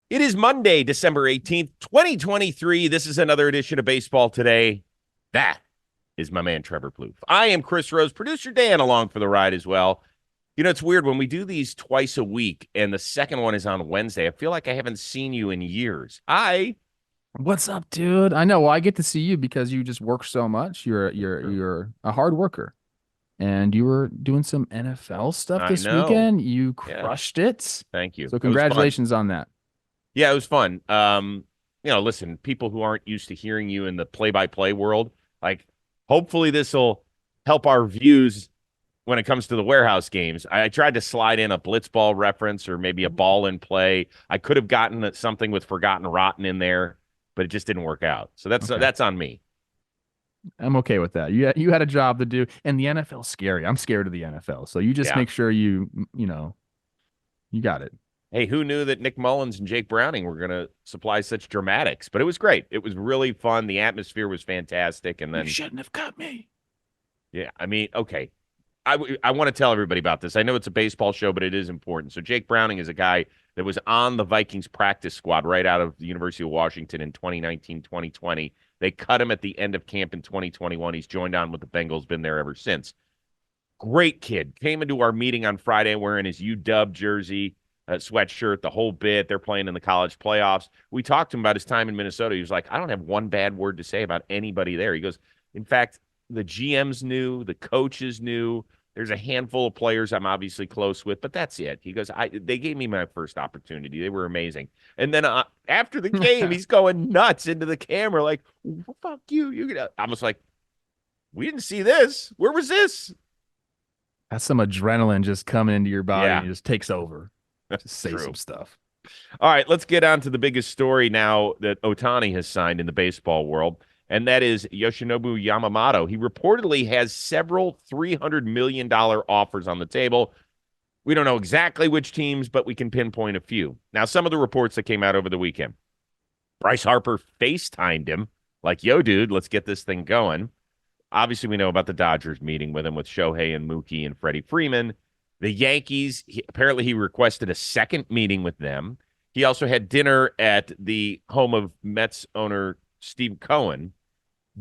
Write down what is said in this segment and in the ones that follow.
It is Monday, December 18th, 2023. This is another edition of Baseball Today. That is my man, Trevor Plouffe. I am Chris Rose, producer Dan along for the ride as well. You know, it's weird when we do these twice a week and the second one is on Wednesday. I feel like I haven't seen you in years. What's up, dude? I know. Well, I get to see you because you just work so much. You're a hard worker, and you were doing some NFL stuff I this know. weekend. You Yeah. crushed it. Thank you. So It was fun. congratulations on that. Yeah, it was fun. Listen, people who aren't used to hearing you in the play-by-play world, like, hopefully this will help our views when it comes to the warehouse games. I tried to slide in a blitzball reference or maybe a ball in play. I could have gotten something with Forgotten Rotten in there, but it just didn't work out. So that's Okay, that's on me. I'm okay with that. You had a job to do, and the NFL's scary. I'm scared of the NFL. So you just Yeah. make sure you got it. Hey, who knew that Nick Mullins and Jake Browning were going to supply such dramatics? But it was great. It was really fun. The atmosphere was fantastic. And You then, shouldn't have cut me. yeah, I mean, okay. I want to tell everybody about this. I know it's a baseball show, but it is important. So Jake Browning is a guy that was on the Vikings practice squad right out of the University of Washington in 2019, 2020. They cut him at the end of camp in 2021. He's joined on with the Bengals, been there ever since. Great kid. Came into our meeting on Friday wearing his UW jersey, sweatshirt, the whole bit. They're playing in the college playoffs. We talked to him about his time in Minnesota. He was like, I don't have one bad word to say about anybody there. He goes, in fact, the GMs knew, the coaches knew. There's a handful of players I'm obviously close with, but that's it. He goes, they gave me my first opportunity. They were amazing. And then after the game, he's going nuts into the camera, like, fuck you. I was like, we didn't see this. Where was this? That's some adrenaline just coming into your body Yeah, and it just takes over. Just that's say some true. stuff. All right, let's get on to the biggest story now that Otani has signed in the baseball world, and that is Yoshinobu Yamamoto. He reportedly has several $300 million offers on the table. We don't know exactly which teams, but we can pinpoint a few. Now, some of the reports that came out over the weekend. Bryce Harper FaceTimed him, like, yo, dude, let's get this thing going. Obviously, we know about the Dodgers meeting with him with Shohei and Mookie and Freddie Freeman. The Yankees, apparently he requested a second meeting with them. He also had dinner at the home of Mets owner Steve Cohen.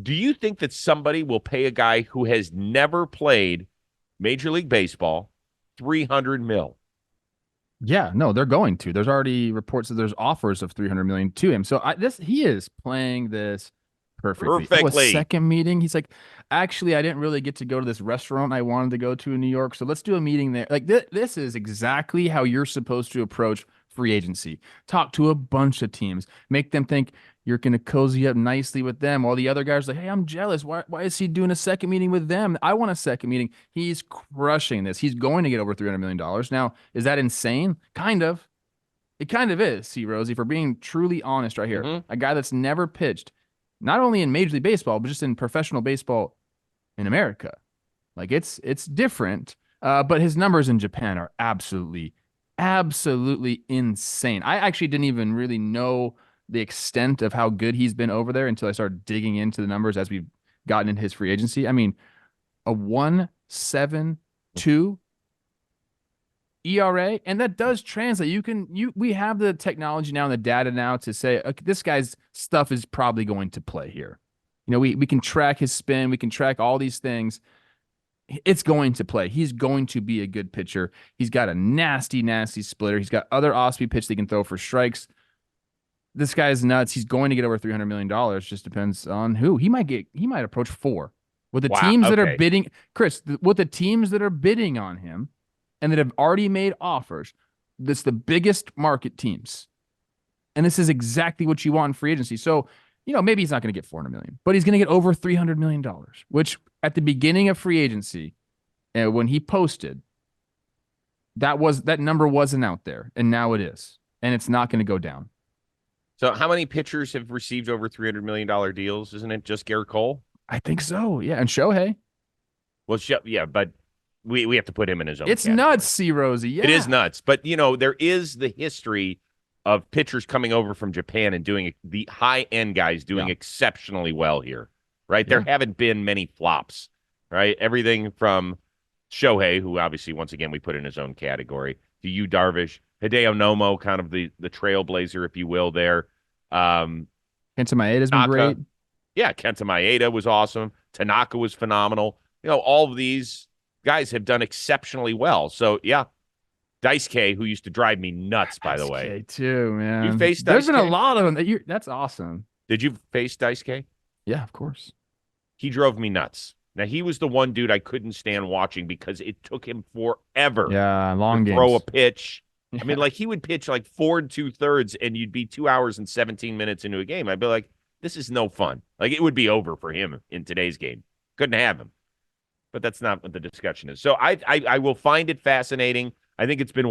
Do you think that somebody will pay a guy who has never played Major League Baseball 300 mil? Yeah, no, they're going to. There's already reports that there's offers of 300 million to him. So he is playing this perfectly. Oh, a Perfectly. second meeting. He's like, actually, I didn't really get to go to this restaurant I wanted to go to in New York, so let's do a meeting there. Like this is exactly how you're supposed to approach free agency. Talk to a bunch of teams, make them think you're going to cozy up nicely with them. While the other guys are like, hey, I'm jealous. Why is he doing a second meeting with them? I want a second meeting. He's crushing this. He's going to get over $300 million. Now, is that insane? Kind of. It kind of is, see, Rosie, for being truly honest right here. Mm-hmm. A guy that's never pitched, not only in Major League Baseball, but just in professional baseball in America. Like it's different. But his numbers in Japan are absolutely insane. I actually didn't even really know the extent of how good he's been over there until I started digging into the numbers as we've gotten in his free agency. I mean, a 1.72 ERA, and that does translate. We have the technology now and the data now to say, okay, this guy's stuff is probably going to play here. We can track his spin, we can track all these things. It's going to play. He's going to be a good pitcher. He's got a nasty splitter. He's got other off-speed pitch that he can throw for strikes. This guy's nuts. He's going to get over $300 million. Just depends on who. He might approach four. With the Wow. teams that are Okay. bidding, Chris, with the teams that are bidding on him and that have already made offers, that's the biggest market teams. And this is exactly what you want in free agency. So, maybe he's not going to get 400 million, but he's going to get over $300 million, which at the beginning of free agency, when he posted, that number wasn't out there, and now it is, and it's not going to go down. So how many pitchers have received over $300 million deals? Isn't it just Garrett Cole? I think so. Yeah. And Shohei, Well, yeah, but we have to put him in his own it's nuts, category. C Rosie. It is Yeah. nuts. But, there is the history of pitchers coming over from Japan and doing the high-end guys doing Yeah. exceptionally well here, right? There Yeah. haven't been many flops, right? Everything from Shohei, who obviously, once again, we put in his own category, to Yu Darvish, Hideo Nomo, kind of the trailblazer, if you will, there. Um, Kenta Maeda's been Tanaka, great. yeah, Kenta Maeda was awesome. Tanaka was phenomenal. All of these guys have done exceptionally well. So, yeah, Dice K, who used to drive me nuts, by the way. SK too, You man. face There's Dice been a K? lot of them. That's awesome. Did you face Dice K? Yeah, of course. He drove me nuts. Now, he was the one dude I couldn't stand watching because it took him forever Yeah, to long throw a games. pitch. I Yeah. mean, like he would pitch like 4 2/3, and you'd be 2 hours and 17 minutes into a game. I'd be like, this is no fun. Like it would be over for him in today's game. Couldn't have him. But that's not what the discussion is. So I will find it fascinating. I think it's been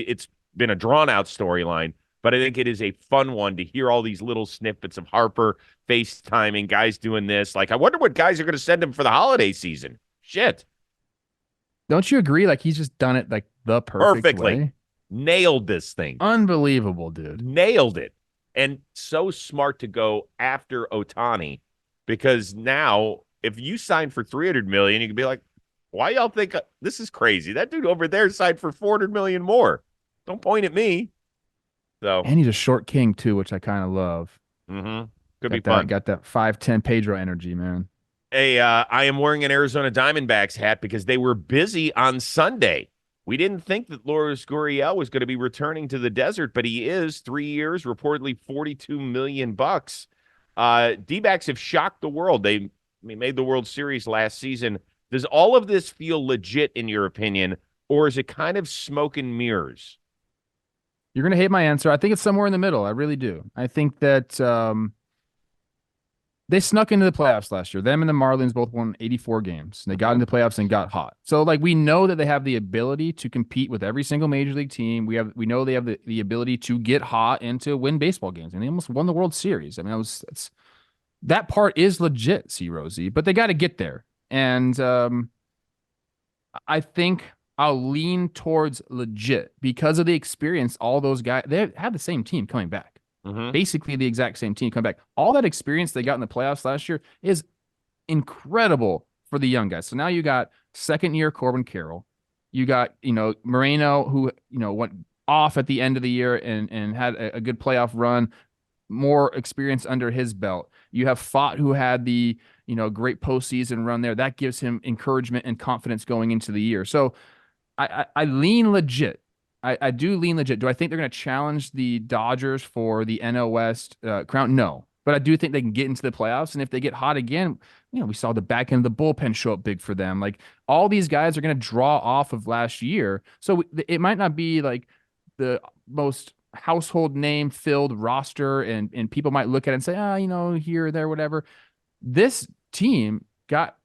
it's been a drawn out storyline, but I think it is a fun one to hear all these little snippets of Harper FaceTiming, guys doing this. Like, I wonder what guys are going to send him for the holiday season. Shit. Don't you agree? Like he's just done it like the perfect Perfectly. way. Nailed this thing. Unbelievable, dude. Nailed it. And so smart to go after Otani, because now if you sign for 300 million, you can be like, why y'all think this is crazy? That dude over there signed for 400 million more. Don't point at me. So, And he's a short king too, which I kind of love. could be fun. Got that 5'10" Pedro energy, man. Hey, I am wearing an Arizona Diamondbacks hat because they were busy on Sunday. We didn't think that Lourdes Gurriel was going to be returning to the desert, but he is. 3 years, reportedly $42 million. D-backs have shocked the world. They made the World Series last season. Does all of this feel legit in your opinion, or is it kind of smoke and mirrors? You're gonna hate my answer. I think it's somewhere in the middle. I really do. I think that they snuck into the playoffs last year. Them and the Marlins both won 84 games. They got into the playoffs and got hot. So like we know that they have the ability to compete with every single major league team. We know they have the ability to get hot and to win baseball games. And they almost won the World Series. I mean, that part is legit, C Rosie, but they got to get there. And I think I'll lean towards legit because of the experience. All those guys, they had the same team coming back. Basically the exact same team come back. All that experience they got in the playoffs last year is incredible for the young guys. So now you got second year Corbin Carroll. You got, Moreno, who, went off at the end of the year and had a good playoff run, more experience under his belt. You have Fott, who had the, great postseason run there. That gives him encouragement and confidence going into the year. So I lean legit. I do lean legit. Do I think they're going to challenge the Dodgers for the NL West crown? No. But I do think they can get into the playoffs. And if they get hot again, we saw the back end of the bullpen show up big for them. Like all these guys are going to draw off of last year. So it might not be like the most household name filled roster and people might look at it and say, here or there, whatever. This team got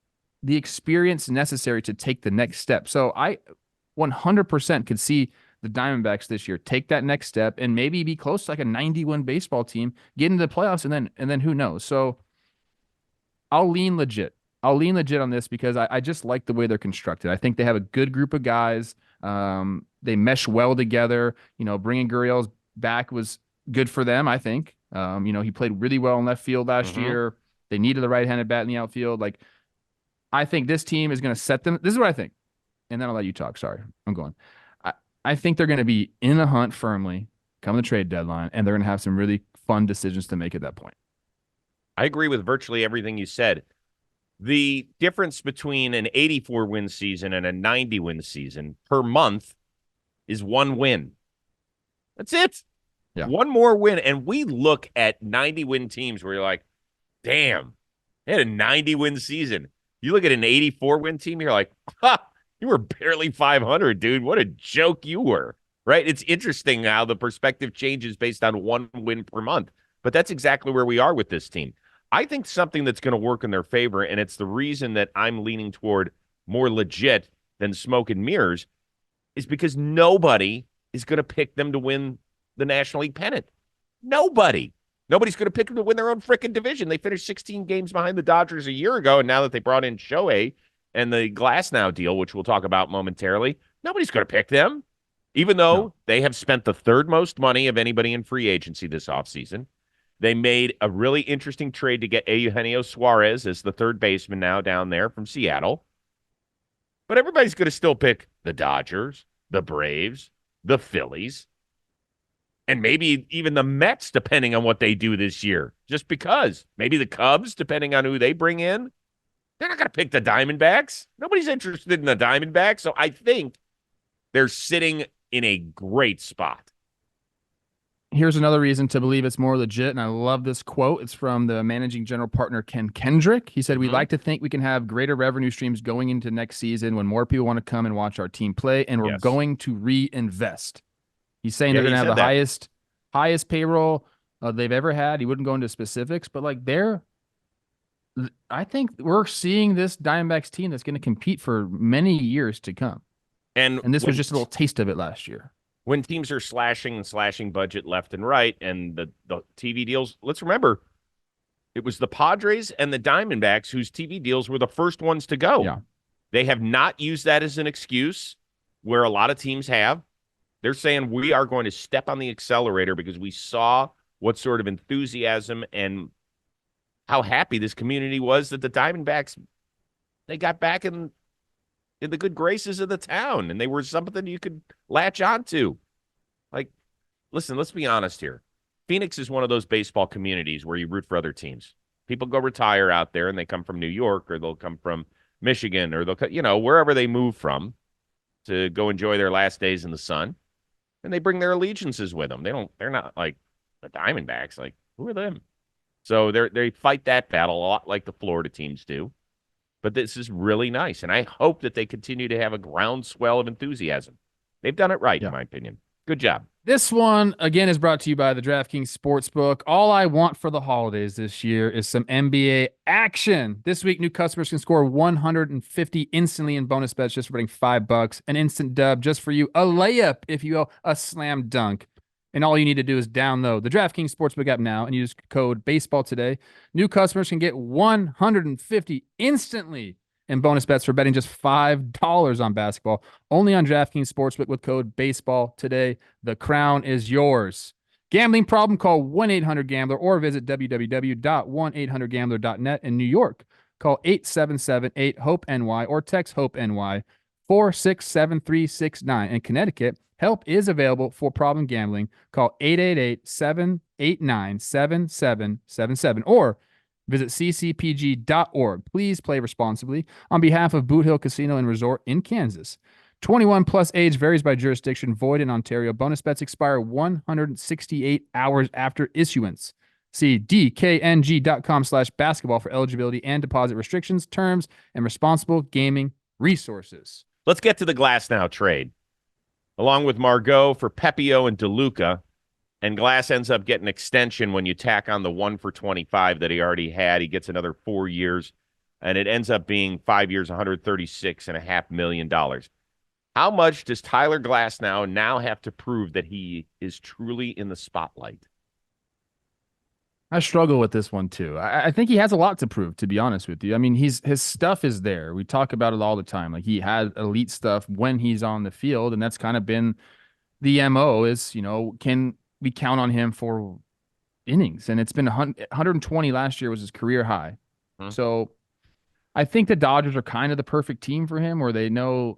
the experience necessary to take the next step. So I 100% could see the Diamondbacks this year take that next step and maybe be close to like a 90-win baseball team, get into the playoffs, and then who knows? So I'll lean legit. I'll lean legit on this because I just like the way they're constructed. I think they have a good group of guys. They mesh well together. Bringing Gurriel back was good for them, I think. He played really well in left field last year. They needed the right-handed bat in the outfield. Like, I think this team is going to set them. This is what I think. And then I'll let you talk. Sorry, I'm going. I think they're going to be in the hunt firmly come the trade deadline, and they're going to have some really fun decisions to make at that point. I agree with virtually everything you said. The difference between an 84-win season and a 90-win season per month is 1 win. That's it. Yeah. 1 more win. And we look at 90-win teams where you're like, damn, they had a 90-win season. You look at an 84-win team, you're like, ha, you were barely 500, dude. What a joke you were, right? It's interesting how the perspective changes based on 1 win per month. But that's exactly where we are with this team. I think something that's going to work in their favor, and it's the reason that I'm leaning toward more legit than smoke and mirrors, is because nobody is going to pick them to win the National League pennant. Nobody's going to pick them to win their own freaking division. They finished 16 games behind the Dodgers a year ago, and now that they brought in Shohei and the Glasnow deal, which we'll talk about momentarily, nobody's going to pick them, even though they have spent the third most money of anybody in free agency this offseason. They made a really interesting trade to get Eugenio Suarez as the third baseman now down there from Seattle. But everybody's going to still pick the Dodgers, the Braves, the Phillies. And maybe even the Mets, depending on what they do this year, just because. Maybe the Cubs, depending on who they bring in. They're not going to pick the Diamondbacks. Nobody's interested in the Diamondbacks. So I think they're sitting in a great spot. Here's another reason to believe it's more legit, and I love this quote. It's from the managing general partner, Ken Kendrick. He said, "We'd like to think we can have greater revenue streams going into next season when more people want to come and watch our team play, and we're going to reinvest." He's saying they're going to have the highest payroll they've ever had. He wouldn't go into specifics, but like I think we're seeing this Diamondbacks team that's going to compete for many years to come. And this was just a little taste of it last year. When teams are slashing budget left and right, and the TV deals, let's remember, it was the Padres and the Diamondbacks whose TV deals were the first ones to go. Yeah. They have not used that as an excuse, where a lot of teams have. They're saying we are going to step on the accelerator because we saw what sort of enthusiasm and how happy this community was that the Diamondbacks, they got back in the good graces of the town, and they were something you could latch onto. Like, listen, let's be honest here. Phoenix is one of those baseball communities where you root for other teams. People go retire out there, and they come from New York, or they'll come from Michigan, or they'll, wherever they move from to go enjoy their last days in the sun, and they bring their allegiances with them. They're not like the Diamondbacks. Like, who are them? So they fight that battle a lot like the Florida teams do. But this is really nice, and I hope that they continue to have a groundswell of enthusiasm. They've done it right, in my opinion. Good job. This one, again, is brought to you by the DraftKings Sportsbook. All I want for the holidays this year is some NBA action. This week, new customers can score 150 instantly in bonus bets just for betting $5. An instant dub just for you. A layup, if you will, a slam dunk. And all you need to do is download the DraftKings Sportsbook app now and use code BASEBALL today. New customers can get 150 instantly in bonus bets for betting just $5 on basketball. Only on DraftKings Sportsbook with code BASEBALL today. The crown is yours. Gambling problem? Call 1-800-GAMBLER or visit www.1800gambler.net. In New York, call 877-8-HOPE-NY or text HOPE-NY 467-369. In Connecticut, help is available for problem gambling. Call 888-789-7777 or visit ccpg.org. Please play responsibly. On behalf of Boot Hill Casino and Resort in Kansas, 21 plus age varies by jurisdiction, void in Ontario. Bonus bets expire 168 hours after issuance. See dkng.com/basketball for eligibility and deposit restrictions, terms, and responsible gaming resources. Let's get to the Glasnow trade. Along with Margot for Pepio and DeLuca, and Glass ends up getting an extension when you tack on the 1 for 25 that he already had. He gets another 4 years, and it ends up being 5 years, $136.5 million. How much does Tyler Glasnow now have to prove that he is truly in the spotlight? I struggle with this one too. I think he has a lot to prove, to be honest with you. I mean, his stuff is there. We talk about it all the time. Like, he has elite stuff when he's on the field, and that's kind of been the MO is, can we count on him for innings? And it's been 120 last year was his career high. So I think the Dodgers are kind of the perfect team for him, where they know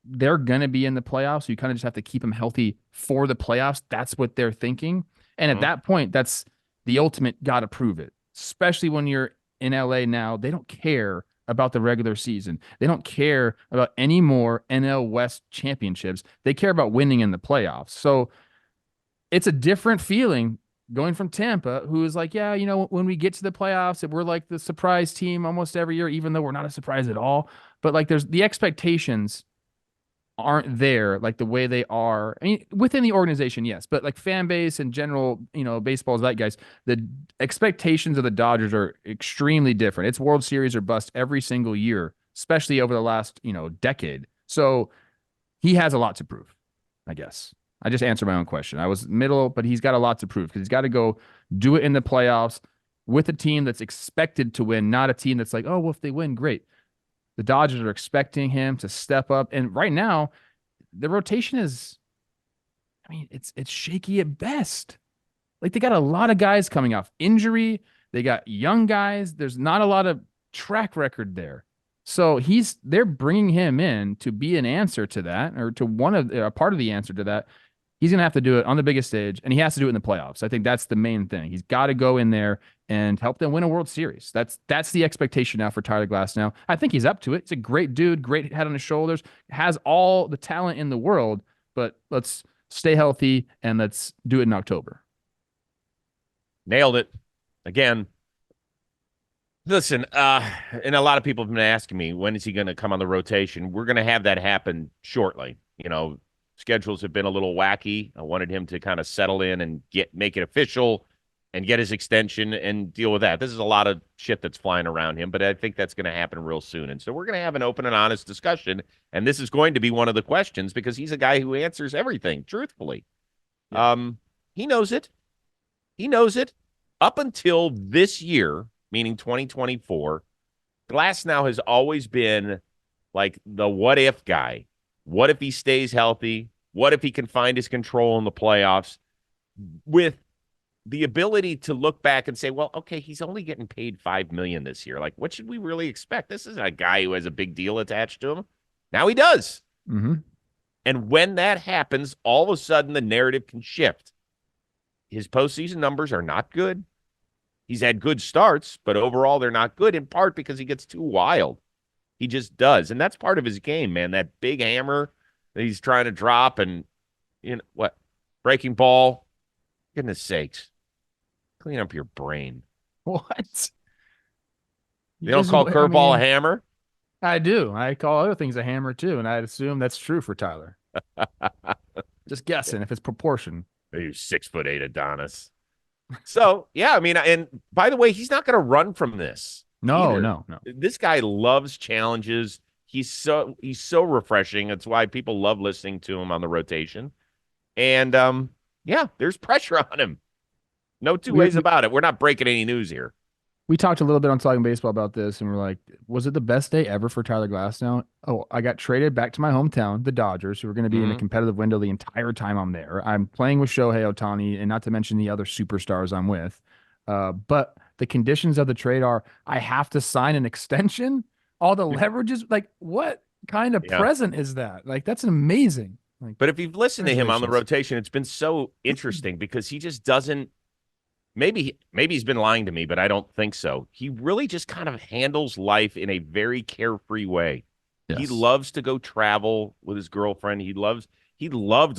they're going to be in the playoffs. So you kind of just have to keep him healthy for the playoffs. That's what they're thinking. And at that point, that's the ultimate got to prove it, especially when you're in LA now. They don't care about the regular season. They don't care about any more NL West championships. They care about winning in the playoffs. So it's a different feeling going from Tampa, who is like, yeah, when we get to the playoffs, we're like the surprise team almost every year, even though we're not a surprise at all. But like, there's the expectations aren't there like the way they are. I mean, within the organization, yes, but like fan base and general, baseball zeitgeist, the expectations of the Dodgers are extremely different. It's World Series or bust every single year, especially over the last, decade. So he has a lot to prove, I guess. I just answered my own question. I was middle, but he's got a lot to prove because he's got to go do it in the playoffs with a team that's expected to win, not a team that's like, oh, well, if they win, great. The Dodgers are expecting him to step up. And right now, the rotation is, it's shaky at best. Like, they got a lot of guys coming off injury. They got young guys. There's not a lot of track record there. So they're bringing him in to be an answer to that, or to a part of the answer to that. He's going to have to do it on the biggest stage, and he has to do it in the playoffs. I think that's the main thing. He's got to go in there and help them win a World Series. That's the expectation now for Tyler Glasnow. I think he's up to it. He's a great dude, great head on his shoulders, has all the talent in the world, but let's stay healthy and let's do it in October. Nailed it. Again, listen, and a lot of people have been asking me, when is he going to come on the rotation? We're going to have that happen shortly. Schedules have been a little wacky. I wanted him to kind of settle in and make it official and get his extension and deal with that. This is a lot of shit that's flying around him, but I think that's going to happen real soon. And so we're going to have an open and honest discussion, and this is going to be one of the questions because he's a guy who answers everything truthfully. Yeah. He knows it. He knows it. Up until this year, meaning 2024, Glasnow has always been like the what if guy. What if he stays healthy? What if he can find his control in the playoffs? With the ability to look back and say, well, okay, he's only getting paid $5 million this year. Like, what should we really expect? This isn't a guy who has a big deal attached to him. Now he does. Mm-hmm. And when that happens, all of a sudden the narrative can shift. His postseason numbers are not good. He's had good starts, but overall they're not good, in part because he gets too wild. He just does. And that's part of his game, man. That big hammer that he's trying to drop and, breaking ball. Goodness sakes. Clean up your brain. What? You don't call curveball a hammer? I do. I call other things a hammer too, and I'd assume that's true for Tyler. Just guessing if it's proportion. You 6'8" Adonis. So, yeah, I mean, and by the way, he's not going to run from this. No, either. No. This guy loves challenges. He's so refreshing. That's why people love listening to him on the rotation. And there's pressure on him. No two ways about it. We're not breaking any news here. We talked a little bit on Talking Baseball about this, and we're like, was it the best day ever for Tyler Glasnow? Oh, I got traded back to my hometown, the Dodgers, who are going to be in a competitive window the entire time I'm there. I'm playing with Shohei Ohtani, and not to mention the other superstars I'm with. But the conditions of the trade are I have to sign an extension. All the leverages, like, what kind of present is that? Like, that's amazing. Like, but if you've listened to him on the rotation, it's been so interesting because he just doesn't. Maybe he's been lying to me, but I don't think so. He really just kind of handles life in a very carefree way. Yes. He loves to go travel with his girlfriend. He loved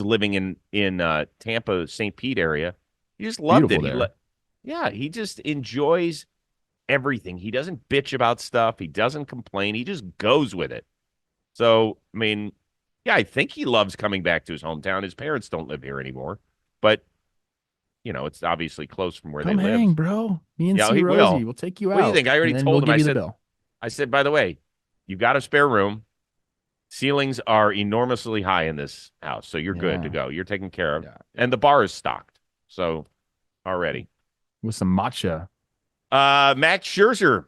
living in Tampa, St. Pete area. He just loved it. He just enjoys everything. He doesn't bitch about stuff. He doesn't complain. He just goes with it. So, I mean, I think he loves coming back to his hometown. His parents don't live here anymore, but it's obviously close from where they live. Come hang, bro. Me and C. Rosie, we'll take you out. What do you think? I already told him. I said, by the way, you've got a spare room. Ceilings are enormously high in this house, so you're good to go. You're taken care of. Yeah. And the bar is stocked, so already. With some matcha. Max Scherzer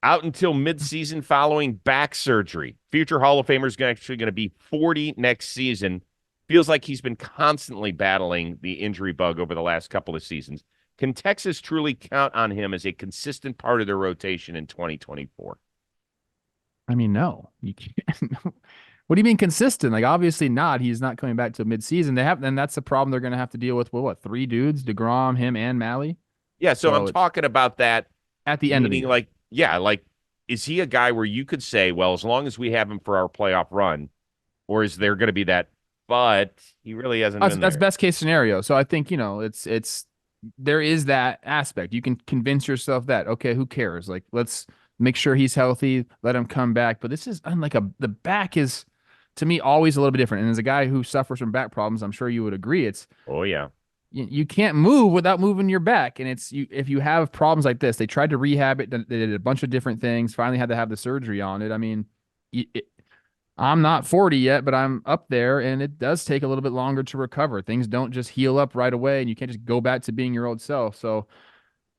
out until midseason following back surgery. Future Hall of Famer is actually going to be 40 next season. Feels like he's been constantly battling the injury bug over the last couple of seasons. Can Texas truly count on him as a consistent part of their rotation in 2024? I mean, no. You can't. What do you mean consistent? Like, obviously not. He's not coming back to midseason. And that's the problem they're going to have to deal with. Well, what, 3 dudes? DeGrom, him, and Malley? Yeah, so I'm talking about that at the end of the year. Like, is he a guy where you could say, well, as long as we have him for our playoff run, or is there going to be that? But he really hasn't been there. That's best case scenario. So I think, it's there is that aspect. You can convince yourself that, okay, who cares? Like, let's make sure he's healthy, let him come back. But this is unlike the back is, to me, always a little bit different. And as a guy who suffers from back problems, I'm sure you would agree. It's, you can't move without moving your back. And if you have problems like this, they tried to rehab it. They did a bunch of different things, finally had to have the surgery on it. I mean, I'm not 40 yet, but I'm up there, and it does take a little bit longer to recover. Things don't just heal up right away, and you can't just go back to being your old self. So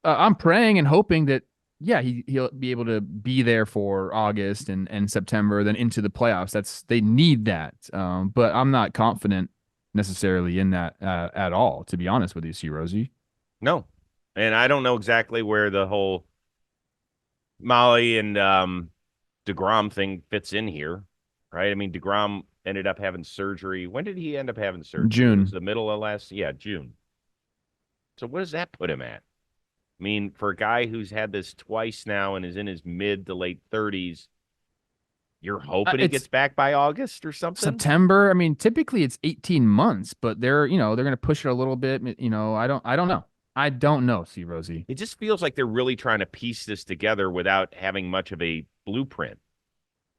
I'm praying and hoping that, he'll be able to be there for August and September, then into the playoffs. They need that. But I'm not confident necessarily in that at all, to be honest with you, C. Rosie. No. And I don't know exactly where the whole Molly and DeGrom thing fits in here. Right. I mean, DeGrom ended up having surgery. When did he end up having surgery? It was June. the middle of June. So what does that put him at? I mean, for a guy who's had this twice now and is in his mid to late 30s, you're hoping he gets It's back by August or something? September. I mean, typically it's 18 months, but they're going to push it a little bit. I don't know. I don't know, see Rosie. It just feels like they're really trying to piece this together without having much of a blueprint.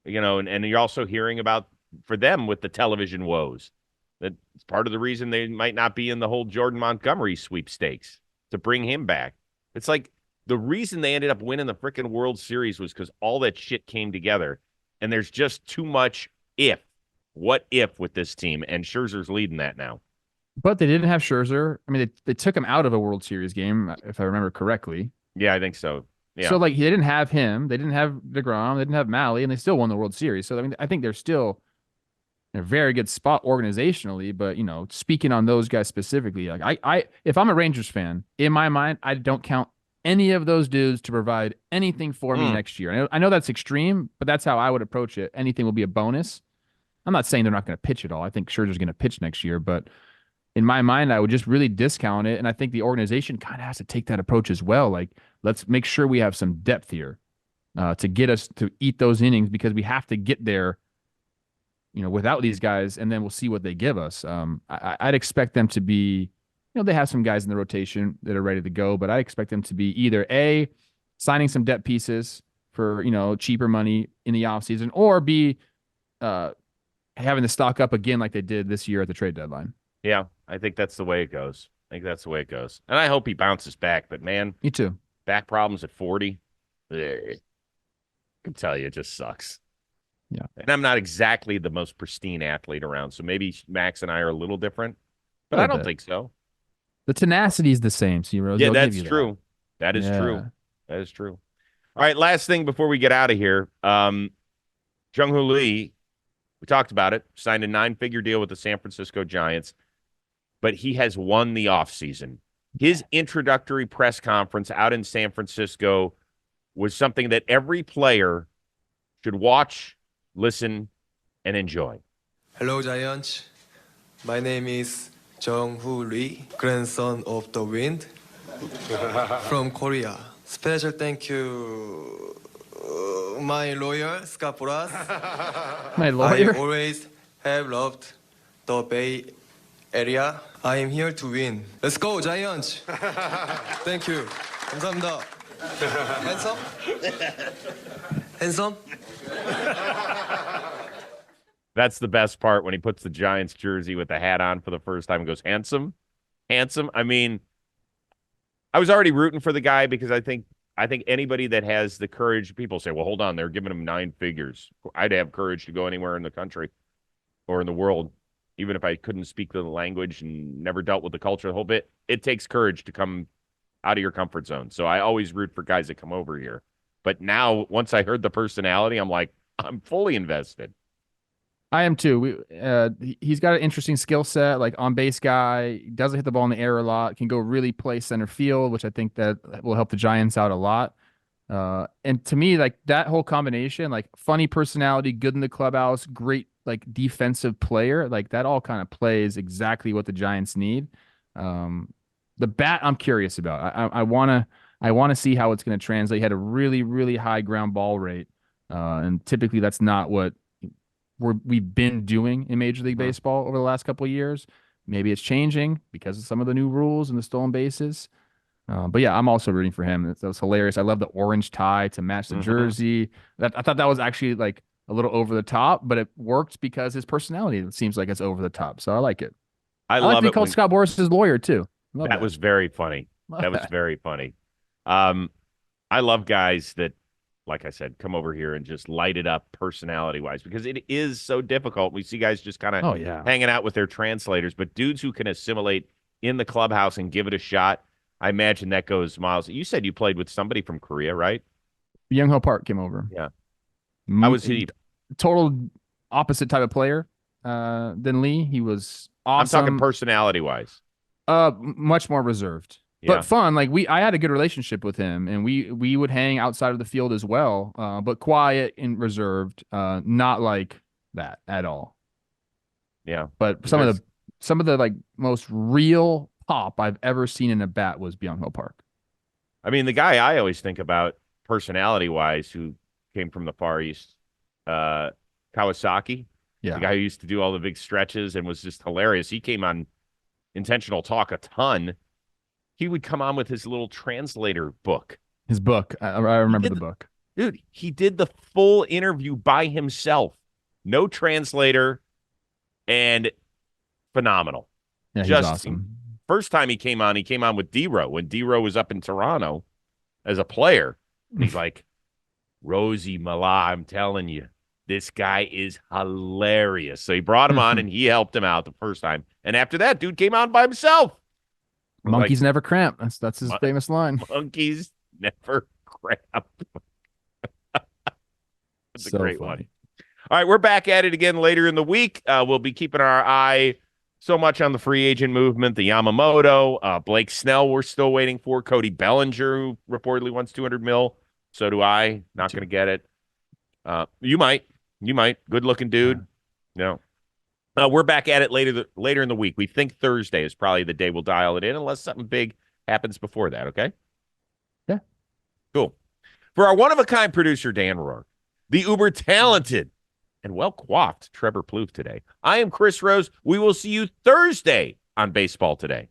And you're also hearing about for them with the television woes. That's part of the reason they might not be in the whole Jordan Montgomery sweepstakes to bring him back. It's like the reason they ended up winning the freaking World Series was because all that shit came together. And there's just too much what if with this team. And Scherzer's leading that now. But they didn't have Scherzer. I mean, they took him out of a World Series game, if I remember correctly. Yeah, I think so. Yeah. So, like, they didn't have him. They didn't have DeGrom. They didn't have Malley, and they still won the World Series. So, I mean, I think they're still in a very good spot organizationally. But, speaking on those guys specifically, like, if I'm a Rangers fan, in my mind, I don't count any of those dudes to provide anything for me next year. I know that's extreme, but that's how I would approach it. Anything will be a bonus. I'm not saying they're not going to pitch at all. I think Scherzer's going to pitch next year, but in my mind, I would just really discount it. And I think the organization kind of has to take that approach as well. Like, let's make sure we have some depth here to get us to eat those innings, because we have to get there, without these guys, and then we'll see what they give us. I'd expect them to be, they have some guys in the rotation that are ready to go, but I expect them to be either A, signing some depth pieces for, cheaper money in the offseason, or B, having to stock up again like they did this year at the trade deadline. Yeah, I think that's the way it goes. And I hope he bounces back, but man, me too. Back problems at 40. I can tell you it just sucks. Yeah. And I'm not exactly the most pristine athlete around, so maybe Max and I are a little different, but I don't think so. The tenacity is the same, C-Rose. Yeah, that's true. That is true. That is true. All right, last thing before we get out of here. Jung-Hoo Lee, we talked about it, signed a 9-figure deal with the San Francisco Giants, but he has won the offseason. His introductory press conference out in San Francisco was something that every player should watch, listen, and enjoy. Hello, Giants. My name is Jung-Hoo Lee, grandson of the wind, from Korea. Special thank you, my lawyer, Scott Boras. My lawyer? I always have loved the Bay Area. I am here to win. Let's go, Giants. Thank you. 감사합니다. Handsome? Handsome? That's the best part, when he puts the Giants jersey with the hat on for the first time and goes, handsome? Handsome? I mean, I was already rooting for the guy because I think anybody that has the courage, people say, well, hold on, they're giving him 9 figures. I'd have courage to go anywhere in the country or in the world, even if I couldn't speak the language and never dealt with the culture the whole bit. It takes courage to come out of your comfort zone. So I always root for guys that come over here. But now, once I heard the personality, I'm like, I'm fully invested. I am too. He's got an interesting skill set, like on base guy, doesn't hit the ball in the air a lot, can go really play center field, which I think that will help the Giants out a lot. And to me, like that whole combination, like funny personality, good in the clubhouse, great like defensive player, like that all kind of plays exactly what the Giants need. The bat, I'm curious about. I wanna see how it's going to translate. He had a really, really high ground ball rate, and typically that's not what we've been doing in Major League Baseball over the last couple of years. Maybe it's changing because of some of the new rules and the stolen bases. But yeah, I'm also rooting for him. That was hilarious. I love the orange tie to match the jersey. I thought that was actually like a little over the top, but it worked because his personality, it seems like it's over the top. So I like it. I like to be called Scott Boras' lawyer too. That was very funny. That was very funny. I love guys that, like I said, come over here and just light it up personality-wise, because it is so difficult. We see guys just kind of hanging out with their translators, but dudes who can assimilate in the clubhouse and give it a shot, I imagine that goes miles. You said you played with somebody from Korea, right? Young-Ho Park came over. Yeah. How was he? Total opposite type of player than Lee. He was awesome. I'm talking personality-wise. Much more reserved. But fun. Like I had a good relationship with him, and we would hang outside of the field as well. But quiet and reserved. Not like that at all. Yeah. But some of the like most real pop I've ever seen in a bat was Byung-Ho Park. I mean, the guy I always think about personality-wise who came from the Far East, Kawasaki, Yeah. the guy who used to do all the big stretches and was just hilarious. He came on Intentional Talk a ton. He would come on with his little translator book. His book. I remember the book. Dude, he did the full interview by himself. No translator, and phenomenal. Yeah, he's Just awesome. First time he came on with D-Row when D-Row was up in Toronto as a player. And he's like, Rosie Mala, I'm telling you, this guy is hilarious. So he brought him on and he helped him out the first time. And after that, dude came on by himself. Monkeys never cramp. That's his famous line. Monkeys never cramp. That's a great one. All right, we're back at it again later in the week. We'll be keeping our eye so much on the free agent movement, the Yamamoto, Blake Snell we're still waiting for, Cody Bellinger, who reportedly wants $200 million. So do I. Not going to get it. You might. Good-looking dude. No. We're back at it later in the week. We think Thursday is probably the day we'll dial it in, unless something big happens before that, okay? Yeah. Cool. For our one-of-a-kind producer, Dan Rourke, the uber-talented and well-coiffed Trevor Plouffe today, I am Chris Rose. We will see you Thursday on Baseball Today.